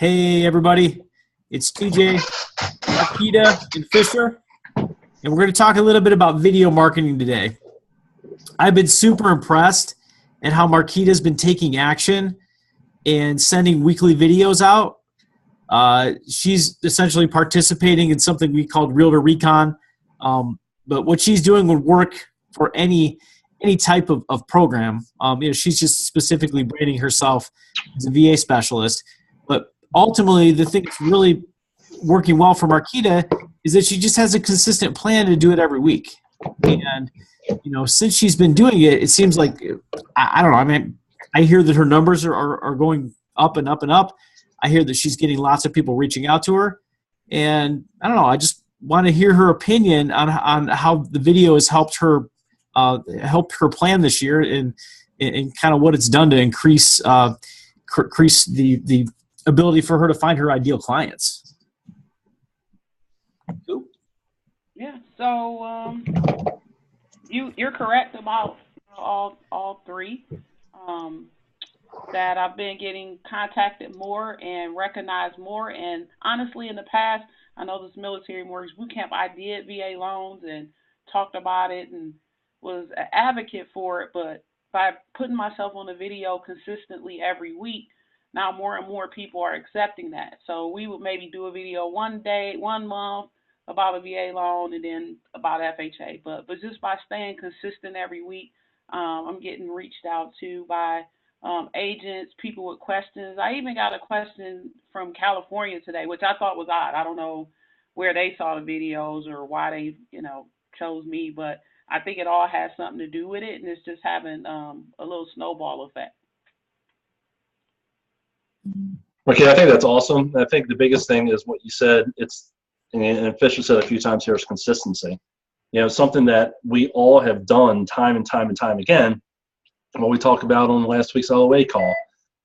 Hey everybody, it's TJ, Markita, and Fisher, and we're going to talk a little bit about video marketing today. I've been super impressed at how Markita's been taking action and sending weekly videos out. She's essentially participating in something we called Realtor Recon, but what she's doing would work for any type of program. She's just specifically branding herself as a VA specialist, but ultimately, the thing that's really working well for Markita is that she just has a consistent plan to do it every week. And, since she's been doing it, it seems like, I don't know, I mean, I hear that her numbers are going up and up and up. I hear that she's getting lots of people reaching out to her. And I don't know, I just want to hear her opinion on how the video has helped her plan this year and kind of what it's done to increase the ability for her to find her ideal clients. Yeah, so you're correct about all three. That I've been getting contacted more and recognized more. And honestly, in the past, I know this military mortgage boot camp, I did VA loans and talked about it and was an advocate for it. But by putting myself on the video consistently every week, now more and more people are accepting that. So we would maybe do a video one day, 1 month about a VA loan and then about FHA. But just by staying consistent every week, I'm getting reached out to by agents, people with questions. I even got a question from California today, which I thought was odd. I don't know where they saw the videos or why they, chose me, but I think it all has something to do with it, and it's just having a little snowball effect. Okay, I think that's awesome. I think the biggest thing is what you said. And Fisher said a few times here, is consistency. Something that we all have done time and time and time again. What we talked about on last week's LOA call,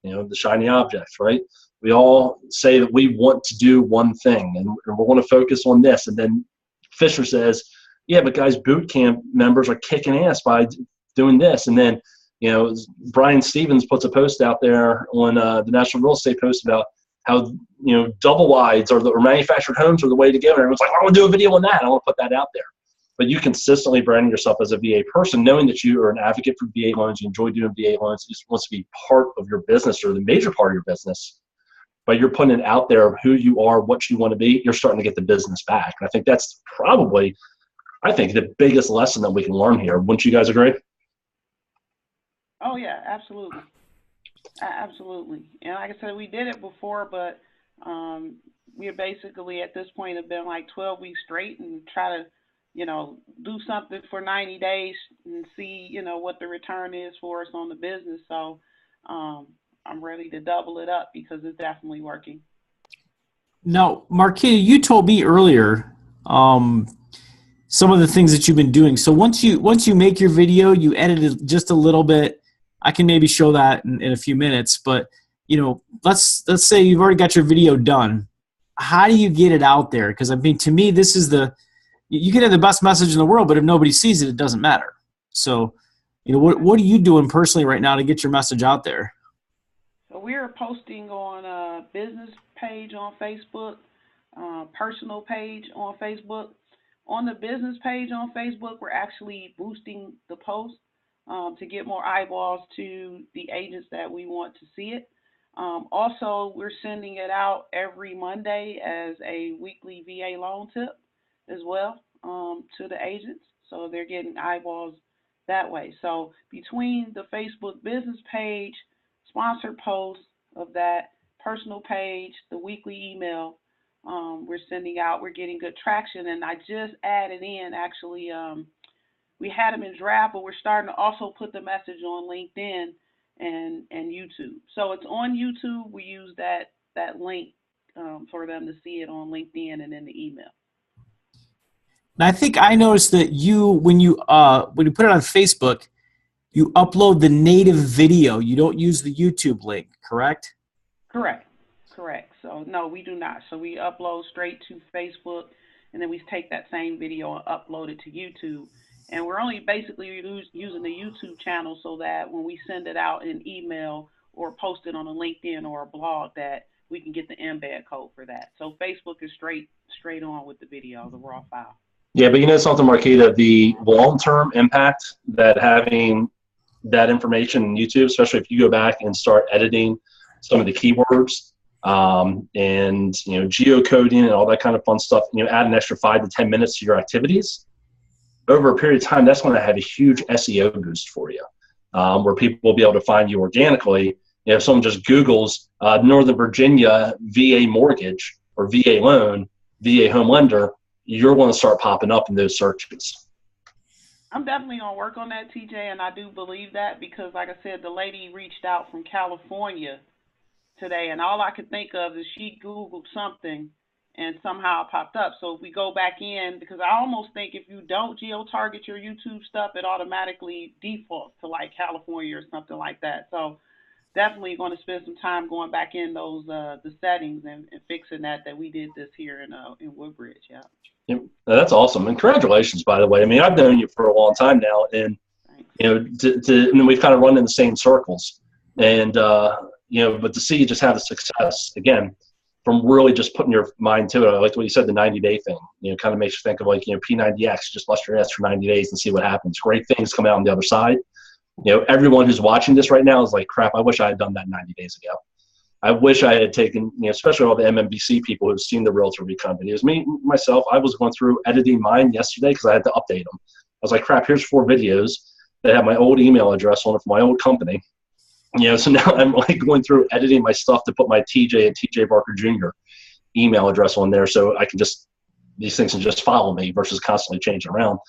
the shiny objects, right? We all say that we want to do one thing and we want to focus on this. And then Fisher says, yeah, but guys, boot camp members are kicking ass by doing this. And then, Brian Stevens puts a post out there on the National Real Estate Post about how, double wides or manufactured homes are the way to go. And everyone's like, I want to do a video on that. I want to put that out there. But you consistently branding yourself as a VA person, knowing that you are an advocate for VA loans, you enjoy doing VA loans, it just wants to be part of your business or the major part of your business. But you're putting it out there of who you are, what you want to be, you're starting to get the business back. And I think that's probably, the biggest lesson that we can learn here. Wouldn't you guys agree? Oh, yeah, absolutely. Absolutely. And like I said, we did it before, but we basically at this point have been like 12 weeks straight and try to, do something for 90 days and see, what the return is for us on the business. So I'm ready to double it up because it's definitely working. Now, Markita, you told me earlier some of the things that you've been doing. So once you make your video, you edit it just a little bit. I can maybe show that in a few minutes, but let's say you've already got your video done. How do you get it out there? Because I mean, to me, this is you can have the best message in the world, but if nobody sees it, it doesn't matter. So, what are you doing personally right now to get your message out there? So we're posting on a business page on Facebook, personal page on Facebook. On the business page on Facebook, we're actually boosting the post to get more eyeballs to the agents that we want to see it. Also, we're sending it out every Monday as a weekly VA loan tip as well to the agents. So they're getting eyeballs that way. So between the Facebook business page, sponsored posts of that, personal page, the weekly email, we're sending out, we're getting good traction. And I just added in, actually, we had them in draft, but we're starting to also put the message on LinkedIn and YouTube. So it's on YouTube. We use that link for them to see it on LinkedIn and in the email. And I think I noticed that when you put it on Facebook, you upload the native video. You don't use the YouTube link, correct? Correct. So no, we do not. So we upload straight to Facebook, and then we take that same video and upload it to YouTube. And we're only basically using the YouTube channel so that when we send it out in email or post it on a LinkedIn or a blog, that we can get the embed code for that. So Facebook is straight on with the video, the raw file. Yeah, but you know something, Markita, the long-term impact that having that information in YouTube, especially if you go back and start editing some of the keywords, and geocoding and all that kind of fun stuff, add an extra 5 to 10 minutes to your activities over a period of time, that's going to have a huge SEO boost for you, where people will be able to find you organically. If someone just Googles Northern Virginia VA mortgage or VA loan, VA home lender, you're going to start popping up in those searches. I'm definitely going to work on that, TJ, and I do believe that because, like I said, the lady reached out from California today, and all I could think of is she Googled something and somehow it popped up. So if we go back in, because I almost think if you don't geo-target your YouTube stuff, it automatically defaults to like California or something like that. So definitely going to spend some time going back in those the settings and fixing that we did this here in Woodbridge. Yeah. Yep. That's awesome, and congratulations, by the way. I mean, I've known you for a long time now, and and we've kind of run in the same circles, and but to see you just have the success again from really just putting your mind to it. I liked what you said, the 90-day thing. Kind of makes you think of like P90X, just bust your ass for 90 days and see what happens. Great things come out on the other side. Everyone who's watching this right now is like, crap, I wish I had done that 90 days ago. I wish I had taken, especially all the MMBC people who've seen the Realtor Recon videos. Myself, I was going through editing mine yesterday because I had to update them. I was like, crap, here's 4 videos that have my old email address on it from my old company. So now I'm like going through editing my stuff to put my TJ and TJ Barker Jr. email address on there so I can these things can just follow me versus constantly changing around.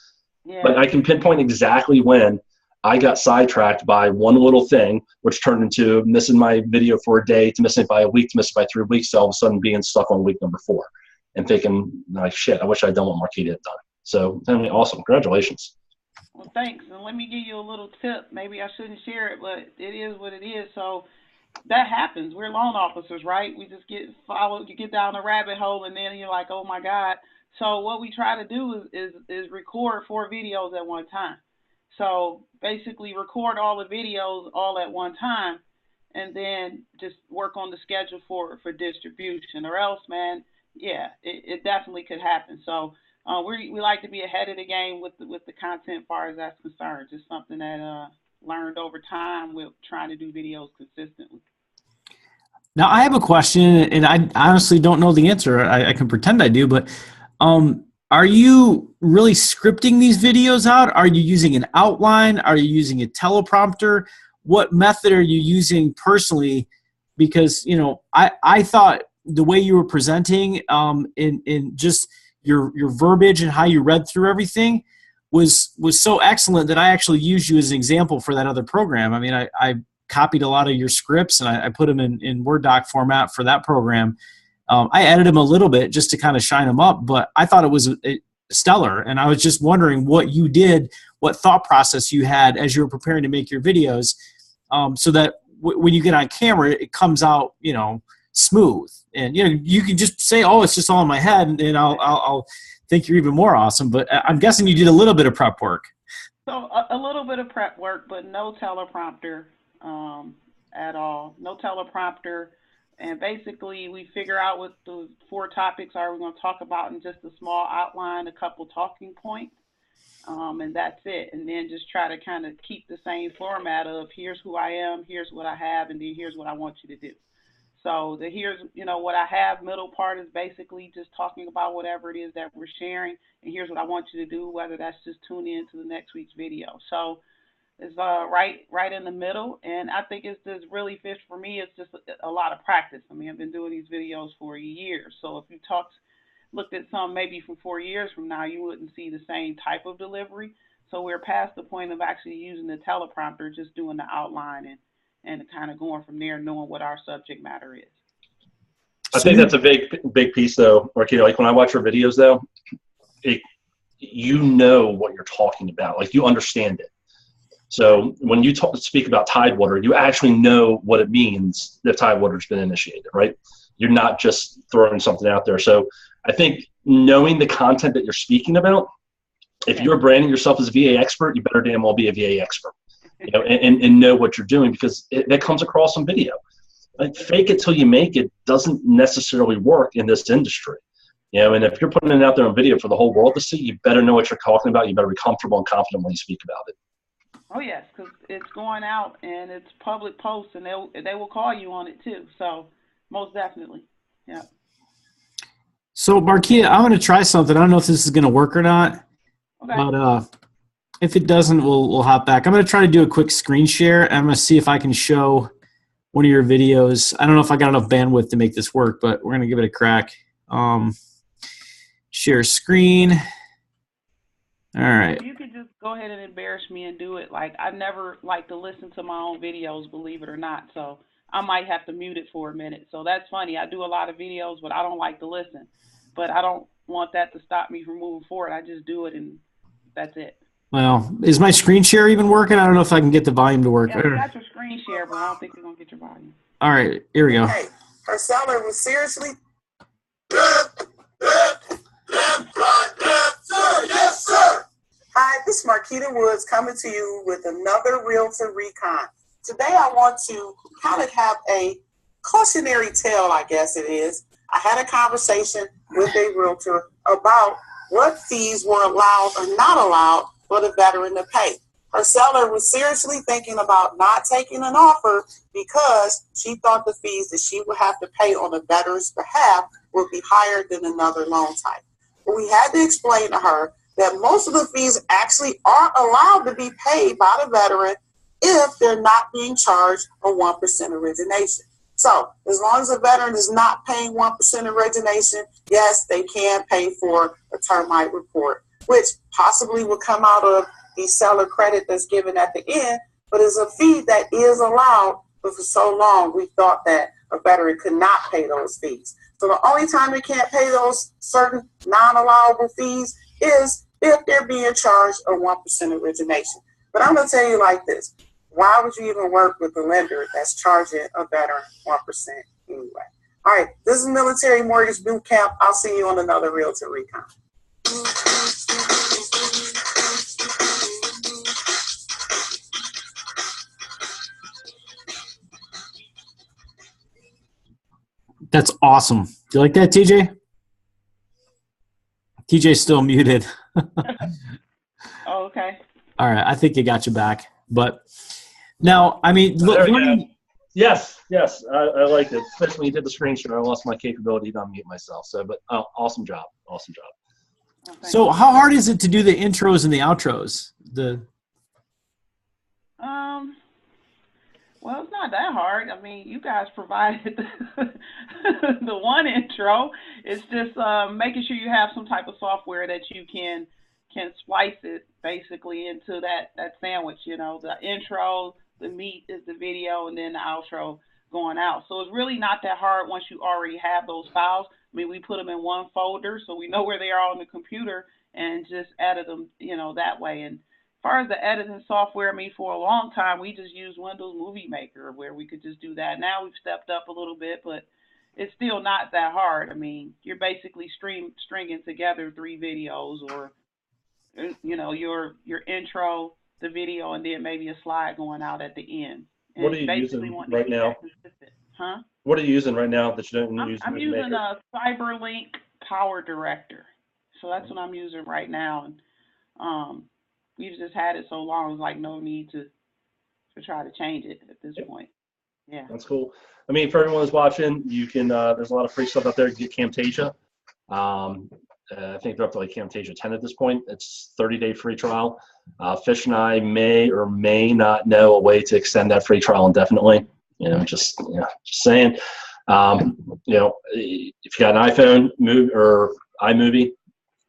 Yeah. But I can pinpoint exactly when I got sidetracked by one little thing, which turned into missing my video for a day, to missing it by a week, to missing it by 3 weeks, to all of a sudden being stuck on week number 4 and thinking, like, shit, I wish I'd done what Markita had done. So, awesome. Congratulations. Well, thanks. And let me give you a little tip. Maybe I shouldn't share it, but it is what it is. So that happens. We're loan officers, right? We just get followed. You get down the rabbit hole, and then you're like, oh, my God. So what we try to do is record 4 videos at one time. So basically record all the videos all at one time and then just work on the schedule for distribution, or else, man, yeah, it definitely could happen. So we like to be ahead of the game with the content as far as that's concerned. Just something that learned over time with trying to do videos consistently. Now, I have a question, and I honestly don't know the answer. I can pretend I do, but are you really scripting these videos out? Are you using an outline? Are you using a teleprompter? What method are you using personally? Because, I thought the way you were presenting in just your verbiage and how you read through everything was so excellent that I actually used you as an example for that other program. I mean, I copied a lot of your scripts and I put them in Word doc format for that program. I edited them a little bit just to kind of shine them up, but I thought it was stellar. And I was just wondering what you did, what thought process you had as you were preparing to make your videos, so that when you get on camera, it comes out, smooth. And, you can just say, oh, it's just all in my head, and I'll think you're even more awesome. But I'm guessing you did a little bit of prep work. So a little bit of prep work, but no teleprompter at all. No teleprompter. And basically, we figure out what the 4 topics are we're going to talk about in just a small outline, a couple talking points, and that's it. And then just try to kind of keep the same format of here's who I am, here's what I have, and then here's what I want you to do. So here's what I have middle part is basically just talking about whatever it is that we're sharing, and here's what I want you to do, whether that's just tune in to the next week's video. So it's right in the middle, and I think it's just really fish for me. It's just a lot of practice. I mean, I've been doing these videos for years, so if you looked at some maybe from 4 years from now, you wouldn't see the same type of delivery. So we're past the point of actually using the teleprompter, just doing the outline and kind of going from there, knowing what our subject matter is. I think that's a big piece, though, Markita. Like when I watch your videos, though, you know what you're talking about. Like you understand it. So when you speak about Tidewater, you actually know what it means that Tidewater's been initiated, right? You're not just throwing something out there. So I think knowing the content that you're speaking about, if you're branding yourself as a VA expert, you better damn well be a VA expert, and know what you're doing, because that comes across on video. like, fake it till you make it doesn't necessarily work in this industry. You know, and if you're putting it out there on video for the whole world to see, you better know what you're talking about. You better be comfortable and confident when you speak about it. Oh yes, because it's going out and it's public posts, and they will call you on it too. So most definitely, yeah. So Markita, I'm going to try something. I don't know if this is going to work or not, Okay. but if it doesn't, we'll hop back. I'm going to try to do a quick screen share, and I'm going to see if I can show one of your videos. I don't know if I got enough bandwidth to make this work, but we're going to give it a crack. Share screen. All right. You could just go ahead and embarrass me and do it. Like, I never like to listen to my own videos, believe it or not. So I might have to mute it for a minute. So that's funny. I do a lot of videos, but I don't like to listen. But I don't want that to stop me from moving forward. I just do it, and that's it. Well, is my screen share even working? I don't know if I can get the volume to work. Yeah, you got your screen share, but I don't think you're going to get your volume. All right, here we go. Hey, her seller was seriously. Yes, sir. Hi, this is Markita Woods coming to you with another Realtor Recon. Today I want to kind of have a cautionary tale, I guess it is. I had a conversation with a realtor about what fees were allowed or not allowed for the veteran to pay. Her seller was seriously thinking about not taking an offer because she thought the fees that she would have to pay on the veteran's behalf would be higher than another loan type. But we had to explain to her that most of the fees actually are allowed to be paid by the veteran if they're not being charged a 1% origination. So as long as the veteran is not paying 1% origination, yes, they can pay for a termite report, which possibly will come out of the seller credit that's given at the end, but it's a fee that is allowed. But for so long, we thought that a veteran could not pay those fees. So the only time they can't pay those certain non-allowable fees is if they're being charged a 1% origination. But I'm going to tell you like this. Why would you even work with a lender that's charging a veteran 1% anyway? All right, this is Military Mortgage Boot Camp. I'll see you on another Realtor Recon. That's awesome. Do you like that, TJ? TJ's still muted. Oh, okay. All right, I think you got you back. But now, I mean, look. Yes, I liked it. Especially when you did the screen share, I lost my capability to unmute myself. So, but awesome job. Awesome job. Oh, So how hard is it to do the intros and the outros? Well, it's not that hard. I mean, you guys provided the one intro. It's just making sure you have some type of software that you can splice it basically into that sandwich. You know, the intro, the meat is the video, and then the outro going out. So it's really not that hard once you already have those files. I mean, we put them in one folder so we know where they are on the computer and just edit them, you know, that way. And as far as the editing software, I mean, for a long time, we just used Windows Movie Maker where we could just do that. Now we've stepped up a little bit, but it's still not that hard. I mean, you're basically stringing together 3 videos or, you know, your intro, the video, and then maybe a slide going out at the end. And what are you using right now? Huh? What are you using right now that you don't use? I'm using a CyberLink Power Director. So that's what I'm using right now. And we've just had it so long, it's like no need to try to change it at this point. Yeah. That's cool. I mean, for everyone who's watching, you can, there's a lot of free stuff out there. Get Camtasia. I think they're up to like Camtasia 10 at this point. It's 30-day free trial. Fish and I may or may not know a way to extend that free trial indefinitely. Just saying. You know, if you got an iPhone or iMovie,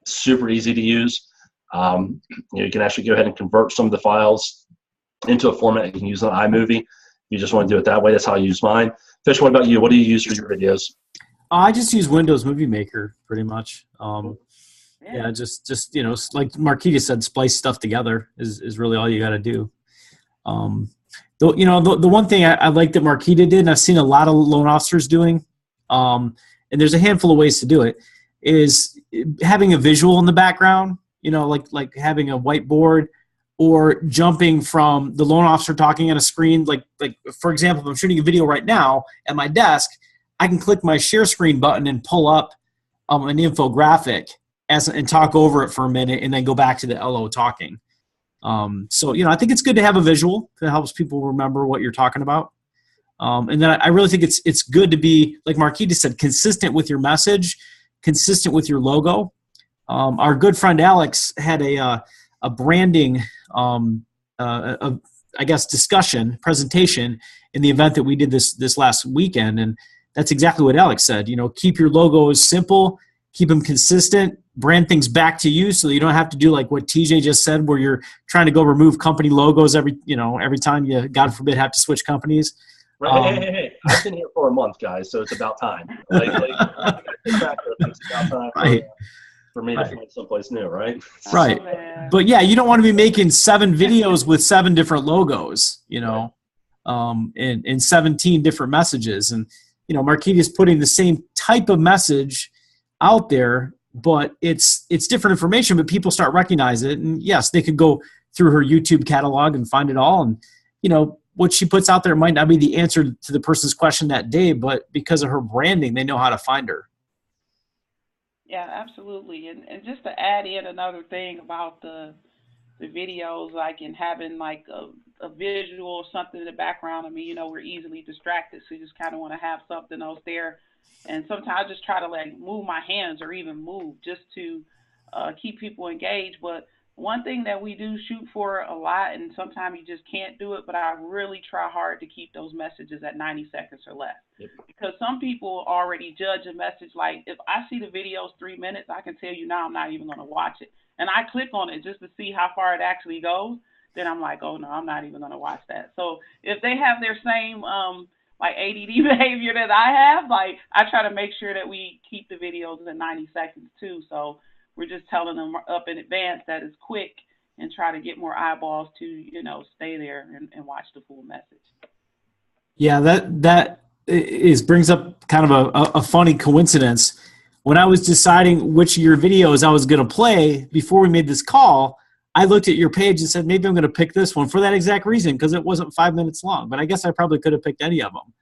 super easy to use. You can actually go ahead and convert some of the files into a format you can use on iMovie. You just want to do it that way. That's how I use mine. Fish, what about you? What do you use for your videos? I just use Windows Movie Maker pretty much. Yeah, just like Markita said, splice stuff together is really all you got to do. The one thing I like that Markita did, and I've seen a lot of loan officers doing, and there's a handful of ways to do it, is having a visual in the background. Like having a whiteboard or jumping from the loan officer talking on a screen. Like for example, if I'm shooting a video right now at my desk, I can click my share screen button and pull up an infographic and talk over it for a minute and then go back to the LO talking. So, I think it's good to have a visual that helps people remember what you're talking about. And then I really think it's good to be, like Markita said, consistent with your message, consistent with your logo. Our good friend Alex had a branding, presentation in the event that we did this last weekend. And that's exactly what Alex said. Keep your logos simple, keep them consistent, brand things back to you so that you don't have to do like what TJ just said, where you're trying to go remove company logos every time you, God forbid, have to switch companies. Right. Hey. I've been here for a month, guys, so it's about time. It's about time right. for me to find someplace new, right? Right. But yeah, you don't want to be making 7 videos with 7 different logos, and 17 different messages. And, Markita is putting the same type of message out there, but it's different information, but people start recognizing it. And yes, they could go through her YouTube catalog and find it all. And, what she puts out there might not be the answer to the person's question that day, but because of her branding, they know how to find her. Yeah, absolutely. And just to add in another thing about the videos, like in having like a visual or something in the background. I mean, we're easily distracted, so you just kind of want to have something else there. And sometimes I just try to like move my hands or even move just to keep people engaged. But one thing that we do shoot for a lot, and sometimes you just can't do it, but I really try hard to keep those messages at 90 seconds or less. Yep. Because some people already judge a message. Like if I see the video's 3 minutes, I can tell you now I'm not even going to watch it. And I click on it just to see how far it actually goes. Then I'm like, oh no, I'm not even going to watch that. So if they have their same like ADD behavior that I have, like I try to make sure that we keep the videos in 90 seconds too. So we're just telling them up in advance that it's quick and try to get more eyeballs to, stay there and watch the full message. Yeah, that brings up kind of a funny coincidence. When I was deciding which of your videos I was going to play before we made this call, I looked at your page and said, maybe I'm going to pick this one for that exact reason, because it wasn't 5 minutes long. But I guess I probably could have picked any of them.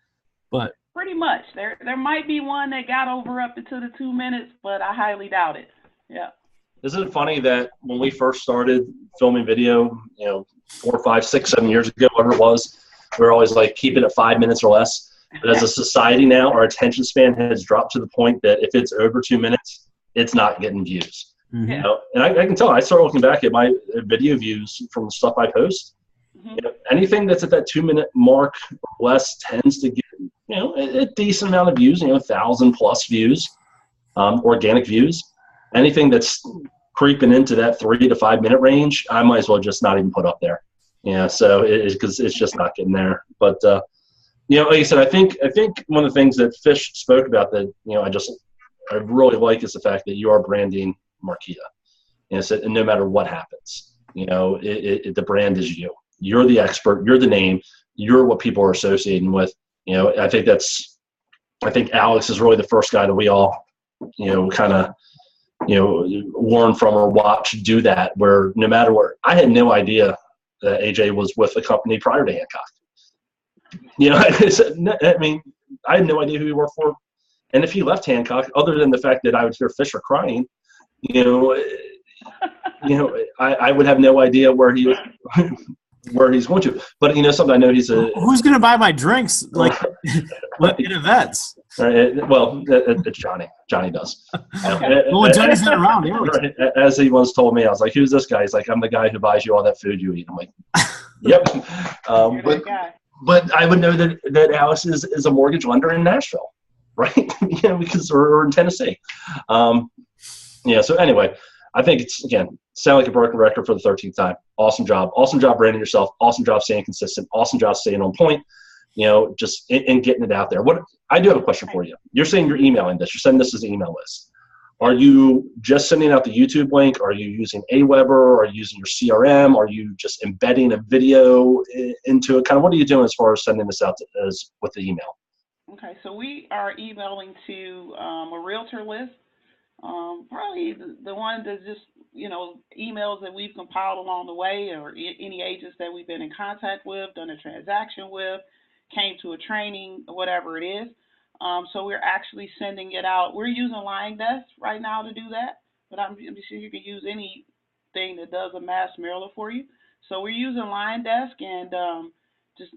But pretty much. There might be one that got over up into the 2 minutes, but I highly doubt it. Yeah. Isn't it funny that when we first started filming video, 4, 5, 6, 7 years ago, whatever it was, we were always like, keep it at 5 minutes or less. But as a society now, our attention span has dropped to the point that if it's over 2 minutes, it's not getting views. Mm-hmm. And I can tell. I start looking back at my video views from the stuff I post. Mm-hmm. Anything that's at that 2 minute mark or less tends to get a decent amount of views. 1,000+ views, organic views. Anything that's creeping into that 3 to 5 minute range, I might as well just not even put up there. So because it's just not getting there. But like I said, I think one of the things that Fish spoke about that I really like is the fact that you are branding Markita. So, and no matter what happens, the brand is you. You're the expert. You're the name. You're what people are associating with. I think Alex is really the first guy that we all kind of learn from or watch do that, where no matter where, I had no idea that AJ was with a company prior to Hancock. I mean, I had no idea who he worked for. And if he left Hancock, other than the fact that I would hear Fisher crying, I would have no idea where he was, where he's going to. But something I know he's a. Who's going to buy my drinks like in events? Well, it's Johnny. Johnny does. Well, Johnny's not around. Yeah. As he once told me, I was like, "Who's this guy?" He's like, "I'm the guy who buys you all that food you eat." I'm like, "Yep." But I would know that Alice is a mortgage lender in Nashville, right? Because we're in Tennessee. So anyway, I think it's, again, sound like a broken record for the 13th time. Awesome job branding yourself. Awesome job staying consistent. Awesome job staying on point. Just in getting it out there. What I do have a question for you. You're saying you're emailing this. You're sending this as an email list. Are you just sending out the YouTube link? Are you using Aweber? Are you using your CRM? Are you just embedding a video into it? Kind of what are you doing as far as sending this out as with the email? Okay, so we are emailing to a realtor list. Probably the one that just emails that we've compiled along the way, or any agents that we've been in contact with, done a transaction with, came to a training, whatever it is. So we're actually sending it out. We're using Line Desk right now to do that, but I'm sure you can use anything that does a mass mailer for you. So we're using Line Desk and just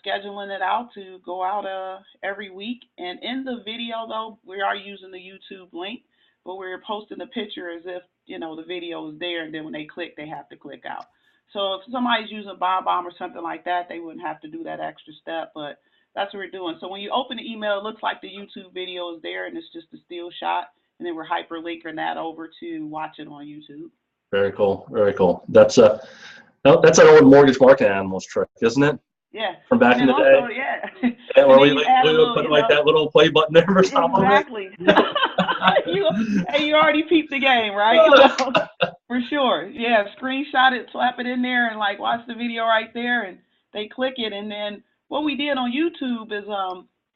scheduling it out to go out every week. And in the video, though, we are using the YouTube link, but we're posting the picture as if the video is there, and then when they click, they have to click out. So if somebody's using BombBomb or something like that, they wouldn't have to do that extra step, but that's what we're doing. So when you open the email, it looks like the YouTube video is there, and it's just a still shot, and then we're hyperlinking that over to watch it on YouTube. Very cool. Very cool. That's an old mortgage marketing animals trick, isn't it? Yeah. From back in the also, day. Yeah. Yeah, where we would put like that little play button there or something. Exactly. you already peeped the game, right? For sure. Yeah, screenshot it, slap it in there, and like watch the video right there, and they click it. And then what we did on YouTube is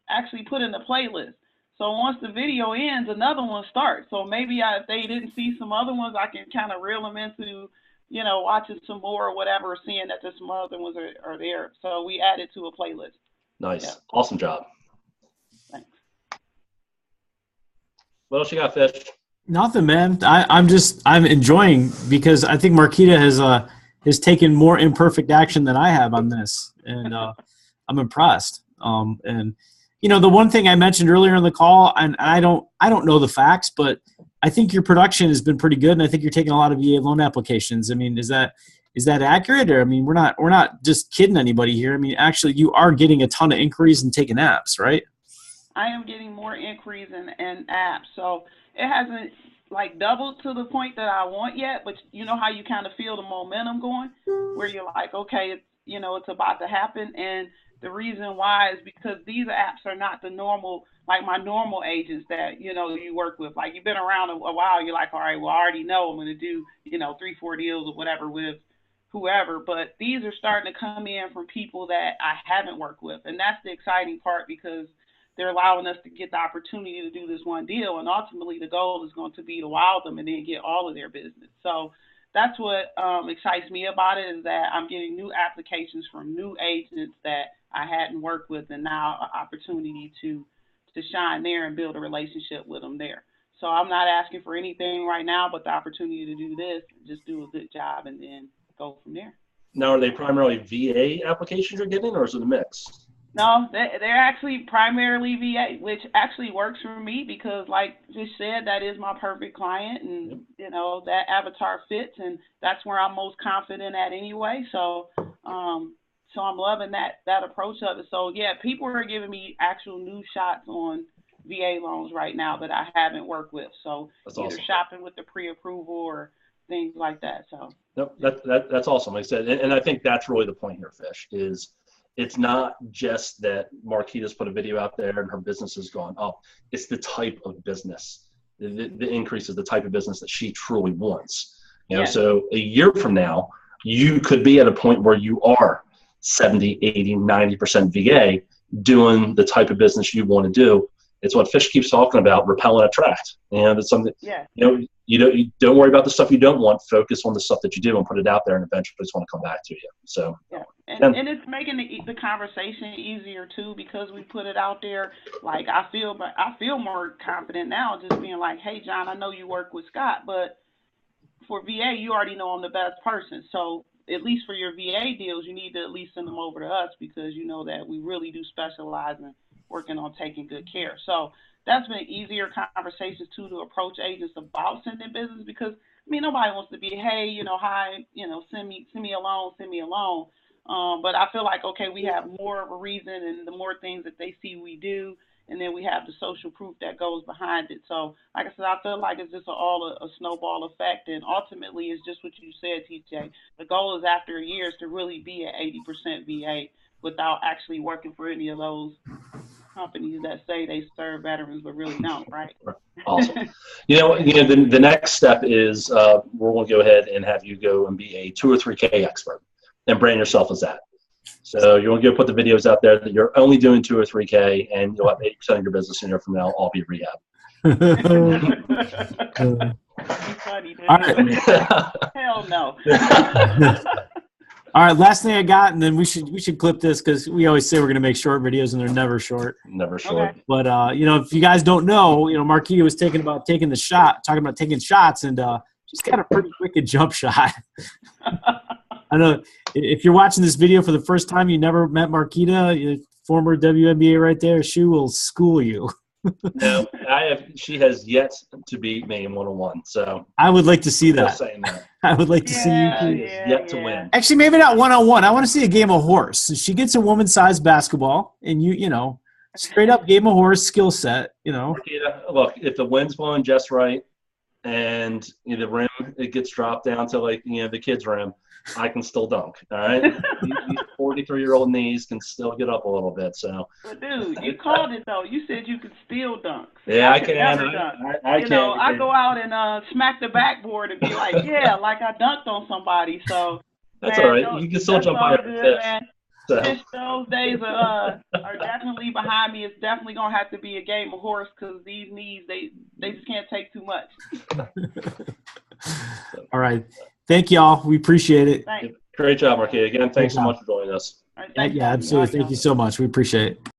actually put in the playlist. So once the video ends, another one starts. So maybe if they didn't see some other ones, I can kind of reel them into, watching some more or whatever, or seeing that there's some other ones are there. So we added to a playlist. Nice. Yeah. Awesome job. Thanks. What else you got, Fish? Nothing, man. I'm enjoying, because I think Markita has taken more imperfect action than I have on this, and I'm impressed. And the one thing I mentioned earlier in the call, and I don't know the facts, but I think your production has been pretty good, and I think you're taking a lot of VA loan applications. I mean, is that accurate? Or, I mean, we're not just kidding anybody here. I mean, actually, you are getting a ton of inquiries and taking apps, right? I am getting more inquiries and apps. So it hasn't like doubled to the point that I want yet, but you know how you kind of feel the momentum going, where you're like, okay, it's about to happen. And the reason why is because these apps are not the normal, like my normal agents that, you work with. Like, you've been around a while, you're like, all right, well, I already know I'm going to do, 3-4 deals or whatever with whoever. But these are starting to come in from people that I haven't worked with. And that's the exciting part, because they're allowing us to get the opportunity to do this one deal. And ultimately, the goal is going to be to wow them and then get all of their business. So that's what excites me about it, is that I'm getting new applications from new agents that I hadn't worked with, and now an opportunity to shine there and build a relationship with them there. So I'm not asking for anything right now, but the opportunity to do this, just do a good job, and then go from there. Now, are they primarily VA applications you're getting, or is it a mix? No, they're actually primarily VA, which actually works for me, because like just said, that is my perfect client, and that avatar fits, and that's where I'm most confident at anyway. So I'm loving that approach of it. So yeah, people are giving me actual new shots on VA loans right now that I haven't worked with. So that's either awesome. Shopping with the pre-approval or things like that. So no, that's awesome. Like I said, and I think that's really the point here, Fish, is it's not just that Markita's put a video out there and her business has gone up. It's the type of business. The increase is the type of business that she truly wants. So a year from now, you could be at a point where you are 70, 80, 90% VA doing the type of business you want to do. It's what Fish keeps talking about, repel and attract. And it's something, you don't worry about the stuff you don't want, focus on the stuff that you do and put it out there, and eventually it's going to come back to you. So, and it's making the conversation easier too, because we put it out there. Like, I feel more confident now just being like, hey, John, I know you work with Scott, but for VA, you already know I'm the best person. So at least for your VA deals, you need to at least send them over to us, because you know that we really do specialize in working on taking good care. So that's been easier conversations too, to approach agents about sending business, because I mean, nobody wants to be, hey, hi, send me a loan. But I feel like, okay, we have more of a reason, and the more things that they see we do, and then we have the social proof that goes behind it. So like I said, I feel like it's just all a snowball effect, and ultimately it's just what you said, TJ. The goal is after a year is to really be at 80% VA without actually working for any of those companies that say they serve veterans but really don't, right? Awesome. The next step is we're going to go ahead and have you go and be a 2 or 3K expert and brand yourself as that. So you're going to go put the videos out there that you're only doing 2 or 3K, and you'll have 80% of your business in here from now all be rehab. That'd be funny, dude. All right. Hell no. All right, last thing I got, and then we should clip this because we always say we're going to make short videos, and they're never short. Never short. Okay. But if you guys don't know, Markita was talking about taking shots, and she's got a pretty wicked jump shot. I know if you're watching this video for the first time, you never met Markita, former WNBA right there. She will school you. No, she has yet to beat me in one-on-one. So I would like to see that. Just saying that. I would like to see you. She is yet to win. Actually, maybe not one-on-one. I want to see a game of horse. She gets a woman-sized basketball, and straight up game of horse skill set. Markita, look, if the wind's blowing just right, and the rim it gets dropped down to the kids' rim, I can still dunk. All right, these 43-year-old knees can still get up a little bit. So, but dude, you called it though. You said you could still dunk. Yeah, I can. I can. I go out and smack the backboard and be like, yeah, like I dunked on somebody. So that's all right. You can still jump higher than fish. So. Those days are definitely behind me. It's definitely gonna have to be a game of horse because these knees they just can't take too much. All right. Thank y'all. We appreciate it. Thanks. Great job, Markita. Again, thanks so much for joining us. Right, yeah, absolutely. Thank you so much. We appreciate it.